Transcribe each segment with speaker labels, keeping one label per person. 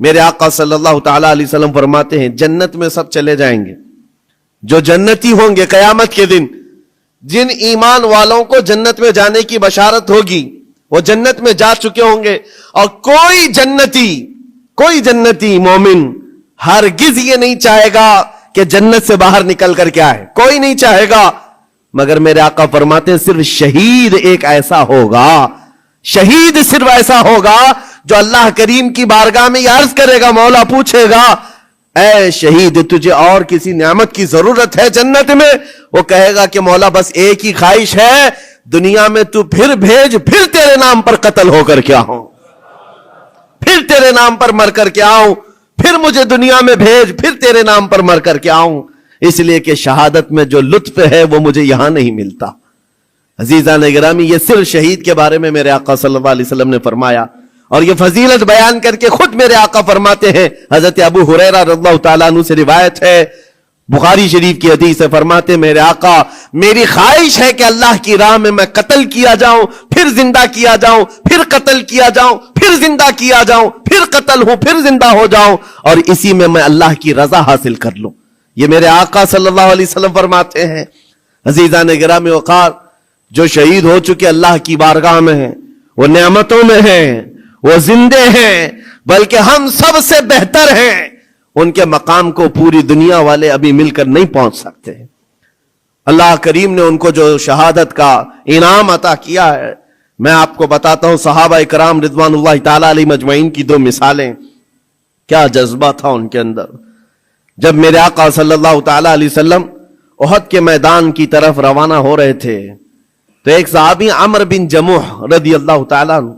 Speaker 1: میرے آقا صلی اللہ تعالی علیہ وسلم فرماتے ہیں جنت میں سب چلے جائیں گے، جو جنتی ہوں گے قیامت کے دن، جن ایمان والوں کو جنت میں جانے کی بشارت ہوگی وہ جنت میں جا چکے ہوں گے، اور کوئی جنتی مومن ہرگز یہ نہیں چاہے گا کہ جنت سے باہر نکل کر کے آئے، کوئی نہیں چاہے گا، مگر میرے آقا فرماتے ہیں صرف شہید ایک ایسا ہوگا، شہید صرف ایسا ہوگا جو اللہ کریم کی بارگاہ میں یہ عرض کرے گا، مولا پوچھے گا اے شہید تجھے اور کسی نعمت کی ضرورت ہے جنت میں؟ وہ کہے گا کہ مولا بس ایک ہی خواہش ہے، دنیا میں تو پھر بھیج، پھر تیرے نام پر قتل ہو کر کے آؤں، پھر تیرے نام پر مر کر کے آؤں، پھر مجھے دنیا میں بھیج، پھر تیرے نام پر مر کر کے آؤں، اس لیے کہ شہادت میں جو لطف ہے وہ مجھے یہاں نہیں ملتا۔ عزیزان گرامی، یہ صرف شہید کے بارے میں میرے آقا صلی اللہ علیہ وسلم نے فرمایا، اور یہ فضیلت بیان کر کے خود میرے آقا فرماتے ہیں، حضرت ابو ہریرہ رضی اللہ تعالیٰ عنہ سے روایت ہے، بخاری شریف کی حدیث سے، فرماتے میرے آقا میری خواہش ہے کہ اللہ کی راہ میں قتل کیا جاؤں، پھر زندہ کیا جاؤں، پھر قتل کیا جاؤں، پھر زندہ کیا جاؤں، پھر قتل ہوں، پھر زندہ ہو جاؤں، اور اسی میں اللہ کی رضا حاصل کر لوں۔ یہ میرے آقا صلی اللہ علیہ وسلم فرماتے ہیں۔ عزیزان گرامی وقار، جو شہید ہو چکے اللہ کی بارگاہ میں ہیں، وہ نعمتوں میں ہیں، وہ زندے ہیں، بلکہ ہم سب سے بہتر ہیں، ان کے مقام کو پوری دنیا والے ابھی مل کر نہیں پہنچ سکتے۔ اللہ کریم نے ان کو جو شہادت کا انعام عطا کیا ہے، میں آپ کو بتاتا ہوں صحابہ اکرام رضوان اللہ تعالی علیہ مجمعین کی دو مثالیں، کیا جذبہ تھا ان کے اندر۔ جب میرے آقا صلی اللہ تعالی علیہ وسلم احد کے میدان کی طرف روانہ ہو رہے تھے تو ایک صحابی عمرو بن جموح رضی اللہ تعالیٰ عنہ،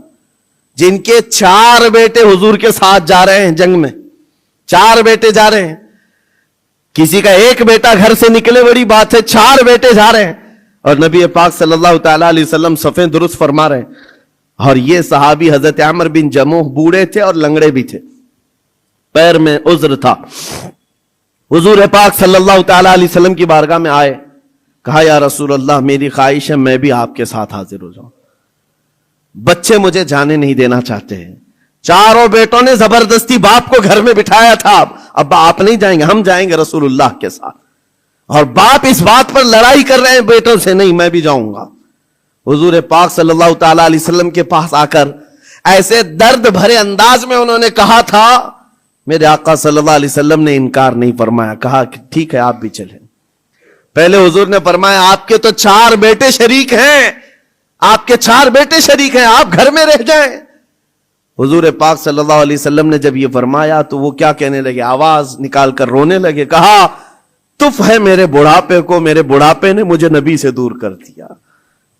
Speaker 1: جن کے 4 بیٹے حضور کے ساتھ جا رہے ہیں جنگ میں، 4 بیٹے جا رہے ہیں، کسی کا ایک بیٹا گھر سے نکلے بڑی بات ہے، 4 بیٹے جا رہے ہیں، اور نبی پاک صلی اللہ تعالی علیہ وسلم صفیں درست فرما رہے ہیں، اور یہ صحابی حضرت عمرو بن جموح بوڑھے تھے اور لنگڑے بھی تھے، پیر میں عذر تھا۔ حضور پاک صلی اللہ تعالی علیہ وسلم کی بارگاہ میں آئے، کہا یا رسول اللہ میری خواہش ہے میں بھی آپ کے ساتھ حاضر ہو جاؤں، بچے مجھے جانے نہیں دینا چاہتے ہیں، 4 بیٹوں نے زبردستی باپ کو گھر میں بٹھایا تھا، اب آپ نہیں جائیں گے، ہم جائیں گے رسول اللہ کے ساتھ، اور باپ اس بات پر لڑائی کر رہے ہیں بیٹوں سے، نہیں میں بھی جاؤں گا۔ حضور پاک صلی اللہ تعالی علیہ وسلم کے پاس آ کر ایسے درد بھرے انداز میں انہوں نے کہا تھا، میرے آقا صلی اللہ علیہ وسلم نے انکار نہیں فرمایا، کہا کہ ٹھیک ہے آپ بھی چلیں۔ پہلے حضور نے فرمایا آپ کے تو 4 بیٹے شریک ہیں، آپ کے 4 بیٹے شریک ہیں، آپ گھر میں رہ جائیں۔ حضور پاک صلی اللہ علیہ وسلم نے جب یہ فرمایا تو وہ کیا کہنے لگے، آواز نکال کر رونے لگے، کہا تف ہے میرے بڑھاپے کو، میرے بڑھاپے نے مجھے نبی سے دور کر دیا،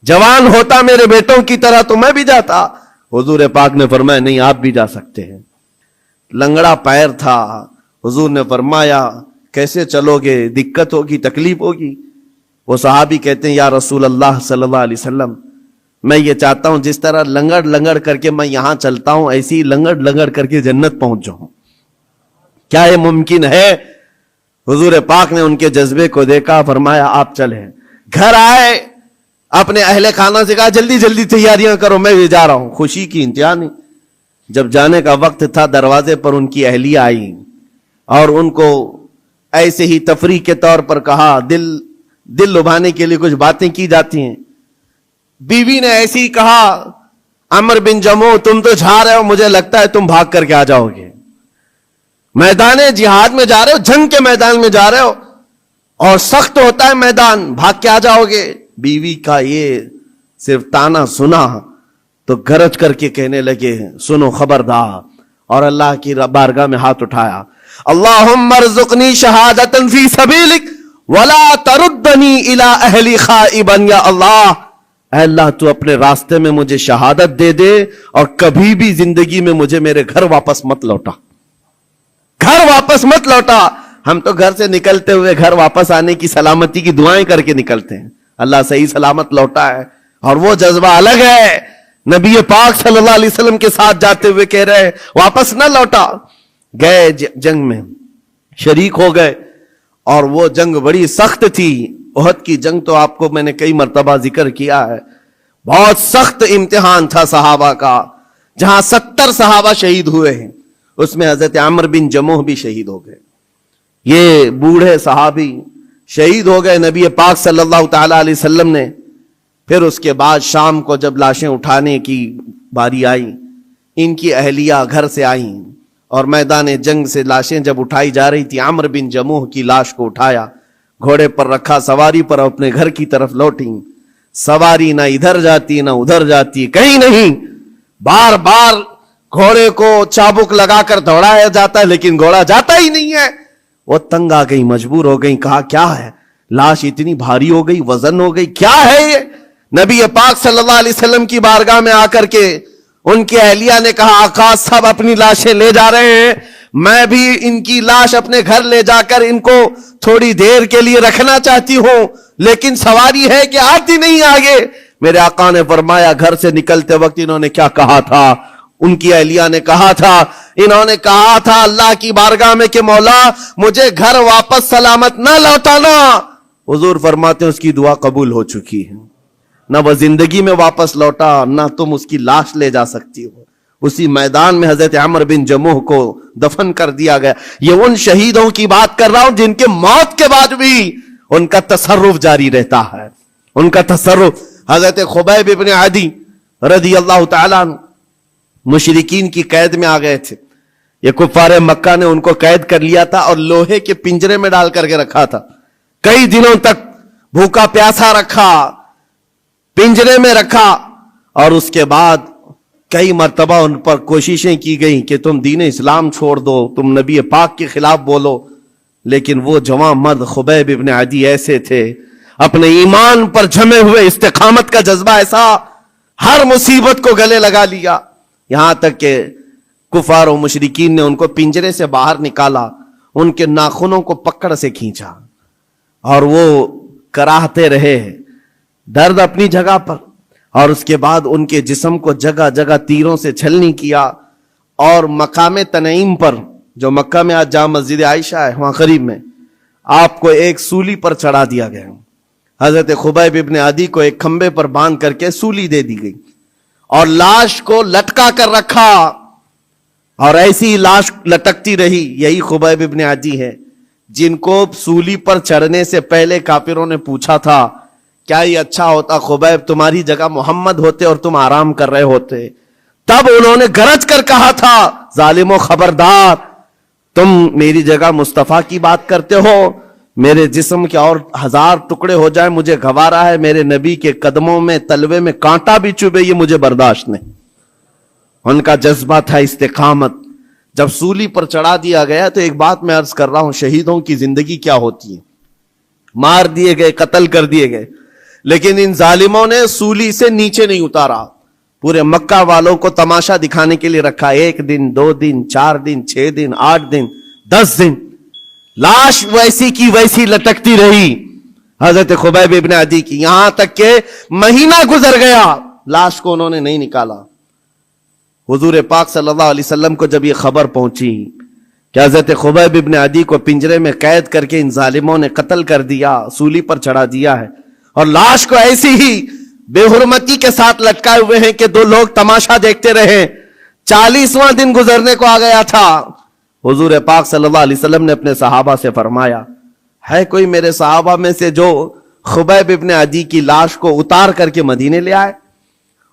Speaker 1: جوان ہوتا میرے بیٹوں کی طرح تو میں بھی جاتا۔ حضور پاک نے فرمایا نہیں آپ بھی جا سکتے ہیں۔ لنگڑا پیر تھا، حضور نے فرمایا کیسے چلو گے، دقت ہوگی، تکلیف ہوگی۔ وہ صحابی کہتے ہیں یا رسول اللہ صلی اللہ علیہ وسلم میں یہ چاہتا ہوں جس طرح لنگڑ لنگڑ کر کے میں یہاں چلتا ہوں ایسی ہی لنگڑ لنگڑ کر کے جنت پہنچ جاؤں، کیا یہ ممکن ہے؟ حضور پاک نے ان کے جذبے کو دیکھا، فرمایا آپ چلیں۔ گھر آئے، اپنے اہل خانہ سے کہا جلدی جلدی تیاریاں کرو میں بھی جا رہا ہوں، خوشی کی انتہا نہیں۔ جب جانے کا وقت تھا دروازے پر ان کی اہلیہ آئی اور ان کو ایسے ہی تفریح کے طور پر کہا، دل لبھانے کے لیے کچھ باتیں کی جاتی ہیں۔ بیوی نے ایسے ہی کہا عمرو بن جموح تم تو جا رہے ہو، مجھے لگتا ہے تم بھاگ کر کے آ جاؤ گے، میدان جہاد میں جا رہے ہو، جنگ کے میدان میں جا رہے ہو اور سخت ہوتا ہے میدان، بھاگ کے آ جاؤ گے۔ بیوی کا یہ صرف تانا سنا تو گرج کر کے کہنے لگے سنو خبردار، اور اللہ کی بارگاہ میں ہاتھ اٹھایا، اللہم ارزقنی شہادتا فی سبیلک ولا تردنی الی اہلی خائبا، یا اللہ اے اللہ تو اپنے راستے میں مجھے شہادت دے دے اور کبھی بھی زندگی میں مجھے میرے گھر واپس مت لوٹا، گھر واپس مت لوٹا۔ ہم تو گھر سے نکلتے ہوئے گھر واپس آنے کی سلامتی کی دعائیں کر کے نکلتے ہیں، اللہ صحیح سلامت لوٹا ہے، اور وہ جذبہ الگ ہے۔ نبی پاک صلی اللہ علیہ وسلم کے ساتھ جاتے ہوئے کہہ رہے ہیں واپس نہ لوٹا، گئے جنگ میں شریک ہو گئے، اور وہ جنگ بڑی سخت تھی۔ احد کی جنگ تو آپ کو میں نے کئی مرتبہ ذکر کیا ہے، بہت سخت امتحان تھا صحابہ کا، جہاں 70 صحابہ شہید ہوئے ہیں، اس میں حضرت عمرو بن جموح بھی شہید ہو گئے. یہ بوڑھے صحابی شہید ہو گئے. نبی پاک صلی اللہ تعالی علیہ وسلم نے پھر اس کے بعد شام کو جب لاشیں اٹھانے کی باری آئی، ان کی اہلیہ گھر سے آئیں اور میدان جنگ سے لاشیں جب اٹھائی جا رہی تھی، عمرو بن جموح کی لاش کو اٹھایا، گھوڑے پر رکھا، سواری پر اپنے گھر کی طرف لوٹیں. سواری نہ ادھر جاتی نہ ادھر جاتی، کہیں نہیں، بار بار گھوڑے کو چابک لگا کر دوڑایا جاتا ہے لیکن گھوڑا جاتا ہی نہیں ہے. وہ تنگ آ گئی، مجبور ہو گئی، کہا کیا ہے، لاش اتنی بھاری ہو گئی، وزن ہو گئی، کیا ہے یہ؟ نبی پاک صلی اللہ علیہ وسلم کی بارگاہ میں آ کر کے ان کی اہلیہ نے کہا آقا سب اپنی لاشیں لے جا رہے ہیں، میں بھی ان کی لاش اپنے گھر لے جا کر ان کو تھوڑی دیر کے لیے رکھنا چاہتی ہوں، لیکن سواری ہے کہ آتی نہیں آگے. میرے آقا نے فرمایا گھر سے نکلتے وقت انہوں نے کیا کہا تھا؟ ان کی اہلیہ نے کہا تھا، انہوں نے کہا تھا اللہ کی بارگاہ میں کہ مولا مجھے گھر واپس سلامت نہ لوٹانا. حضور فرماتے ہیں اس کی دعا قبول ہو چکی ہے، نہ وہ زندگی میں واپس لوٹا نہ تم اس کی لاش لے جا سکتی ہو. اسی میدان میں حضرت عمرو بن جموح کو دفن کر دیا گیا. یہ ان شہیدوں کی بات کر رہا ہوں جن کے موت کے بعد بھی ان کا تصرف جاری رہتا ہے، ان کا تصرف. حضرت خبیب ابن عدی رضی اللہ تعالیٰ عنہ مشرکین کی قید میں آ گئے تھے. یہ کفار مکہ نے ان کو قید کر لیا تھا اور لوہے کے پنجرے میں ڈال کر کے رکھا تھا. کئی دنوں تک بھوکا پیاسا رکھا، پنجرے میں رکھا، اور اس کے بعد کئی مرتبہ ان پر کوششیں کی گئیں کہ تم دین اسلام چھوڑ دو، تم نبی پاک کے خلاف بولو. لیکن وہ جوان مرد خبیب ابن عدی ایسے تھے، اپنے ایمان پر جمے ہوئے، استقامت کا جذبہ ایسا، ہر مصیبت کو گلے لگا لیا. یہاں تک کہ کفار و مشرکین نے ان کو پنجرے سے باہر نکالا، ان کے ناخنوں کو پکڑ سے کھینچا اور وہ کراہتے رہے، درد اپنی جگہ پر. اور اس کے بعد ان کے جسم کو جگہ جگہ تیروں سے چھلنی کیا اور مقام تنعیم پر، جو مکہ میں آج جامع مسجد عائشہ ہے وہاں قریب میں، آپ کو ایک سولی پر چڑھا دیا گیا. حضرت خبیب ابن عدی کو ایک کھمبے پر باندھ کر کے سولی دے دی گئی اور لاش کو لٹکا کر رکھا، اور ایسی لاش لٹکتی رہی. یہی خبیب ابن عدی ہے جن کو سولی پر چڑھنے سے پہلے کافروں نے پوچھا تھا کیا یہ اچھا ہوتا خبیب تمہاری جگہ محمد ہوتے اور تم آرام کر رہے ہوتے. تب انہوں نے گرج کر کہا تھا ظالمو خبردار، تم میری جگہ مصطفیٰ کی بات کرتے ہو، میرے جسم کے اور 1000 ٹکڑے ہو جائیں مجھے گوارا ہے، میرے نبی کے قدموں میں تلوے میں کانٹا بھی چبھے یہ مجھے برداشت نہیں. ان کا جذبہ تھا استقامت. جب سولی پر چڑھا دیا گیا تو ایک بات میں عرض کر رہا ہوں، شہیدوں کی زندگی کیا ہوتی ہے. مار دیے گئے، قتل کر دیے گئے، لیکن ان ظالموں نے سولی سے نیچے نہیں اتارا. پورے مکہ والوں کو تماشا دکھانے کے لیے رکھا. 1 دن 2 دن 4 دن 6 دن 8 دن 10 دن لاش ویسی کی ویسی لٹکتی رہی حضرت خبیب ابن عدی کی، یہاں تک کہ مہینہ گزر گیا لاش کو انہوں نے نہیں نکالا. حضور پاک صلی اللہ علیہ وسلم کو جب یہ خبر پہنچی کہ حضرت خبیب ابن عدی کو پنجرے میں قید کر کے ان ظالموں نے قتل کر دیا، سولی پر چڑھا دیا ہے، اور لاش کو ایسی ہی بے حرمتی کے ساتھ لٹکائے ہوئے ہیں کہ 2 لوگ تماشا دیکھتے رہے. 40واں دن گزرنے کو آ گیا تھا. حضور پاک صلی اللہ علیہ وسلم نے اپنے صحابہ سے فرمایا ہے کوئی میرے صحابہ میں سے جو خبیب ابن عدی کی لاش کو اتار کر کے مدینے لے آئے،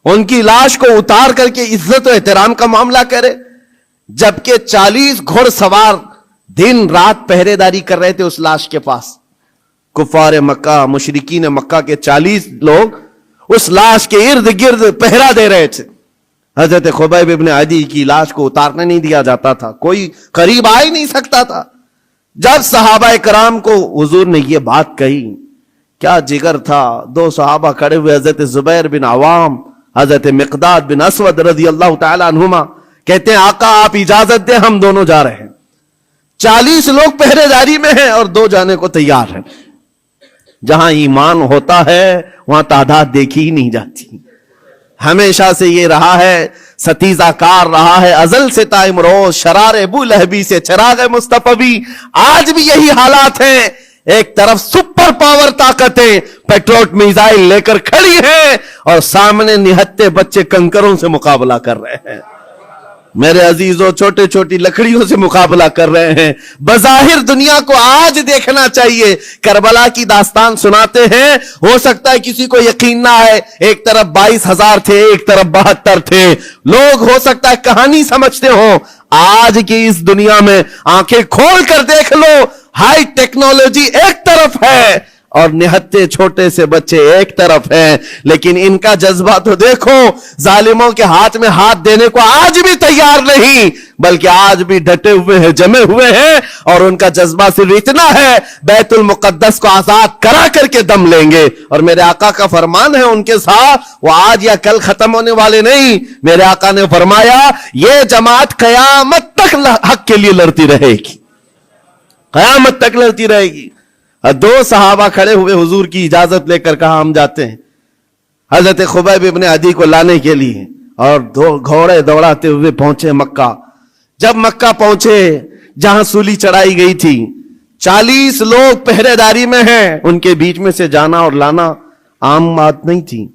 Speaker 1: ان کی لاش کو اتار کر کے عزت و احترام کا معاملہ کرے. جبکہ 40 گھڑ سوار دن رات پہرے داری کر رہے تھے اس لاش کے پاس. کفار مکہ، مشرکین مکہ کے 40 لوگ اس لاش کے ارد گرد پہرا دے رہے تھے. حضرت خبیب ابن عدی کی لاش کو اتارنے نہیں دیا جاتا تھا، کوئی قریب آ ہی نہیں سکتا تھا. جب صحابہ کرام کو حضور نے یہ بات کہی، کیا جگر تھا. 2 صحابہ کھڑے ہوئے، حضرت زبیر بن عوام، حضرت مقداد بن اسود رضی اللہ تعالی عنہما، کہتے ہیں آقا آپ اجازت دیں ہم دونوں جا رہے ہیں. 40 لوگ پہرے داری میں ہیں اور 2 جانے کو تیار ہیں. جہاں ایمان ہوتا ہے وہاں تعداد دیکھی ہی نہیں جاتی. ہمیشہ سے یہ رہا ہے، ستیزہ کار رہا ہے ازل سے تا امروز، شرار ابو لہبی سے چراغ مصطفی. آج بھی یہی حالات ہیں. ایک طرف سپر پاور طاقتیں پیٹروٹ میزائل لے کر کھڑی ہیں اور سامنے نہتے بچے کنکروں سے مقابلہ کر رہے ہیں. میرے عزیزوں چھوٹے چھوٹی لکڑیوں سے مقابلہ کر رہے ہیں. بظاہر دنیا کو آج دیکھنا چاہیے. کربلا کی داستان سناتے ہیں, ہو سکتا ہے کسی کو یقین نہ آئے, ایک طرف 22,000 تھے, ایک طرف 72 تھے لوگ, ہو سکتا ہے کہانی سمجھتے ہوں. آج کی اس دنیا میں آنکھیں کھول کر دیکھ لو, ہائی ٹیکنالوجی ایک طرف ہے اور نہتے چھوٹے سے بچے ایک طرف ہیں, لیکن ان کا جذبہ تو دیکھو. ظالموں کے ہاتھ میں ہاتھ دینے کو آج بھی تیار نہیں, بلکہ آج بھی ڈٹے ہوئے ہیں, جمے ہوئے ہیں, اور ان کا جذبہ صرف اتنا ہے بیت المقدس کو آزاد کرا کر کے دم لیں گے. اور میرے آقا کا فرمان ہے ان کے ساتھ, وہ آج یا کل ختم ہونے والے نہیں. میرے آقا نے فرمایا یہ جماعت قیامت تک حق کے لیے لڑتی رہے گی, قیامت تک لڑتی رہے گی. 2 صحابہ کھڑے ہوئے, حضور کی اجازت لے کر کہا ہم جاتے ہیں. حضرت خبیب ابن عدی کو لانے کے لیے, اور گھوڑے دوڑاتے ہوئے پہنچے مکہ. جب مکہ پہنچے جہاں سولی چڑھائی گئی تھی, 40 لوگ پہرے داری میں ہیں, ان کے بیچ میں سے جانا اور لانا عام بات نہیں تھی.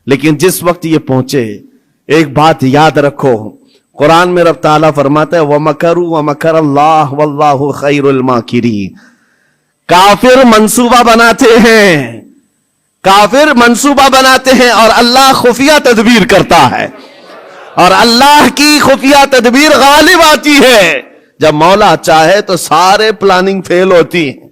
Speaker 1: لیکن جس وقت یہ پہنچے, ایک بات یاد رکھو, قرآن میں رب تعالیٰ فرماتا ہے وَمَكَرُوا وَمَكَرَ اللَّهُ وَاللَّهُ خَيْرُ الْمَاكِرِينَ. کافر منصوبہ بناتے ہیں, کافر منصوبہ بناتے ہیں, اور اللہ خفیہ تدبیر کرتا ہے, اور اللہ کی خفیہ تدبیر غالب آتی ہے. جب مولا چاہے تو سارے پلاننگ فیل ہوتی ہیں.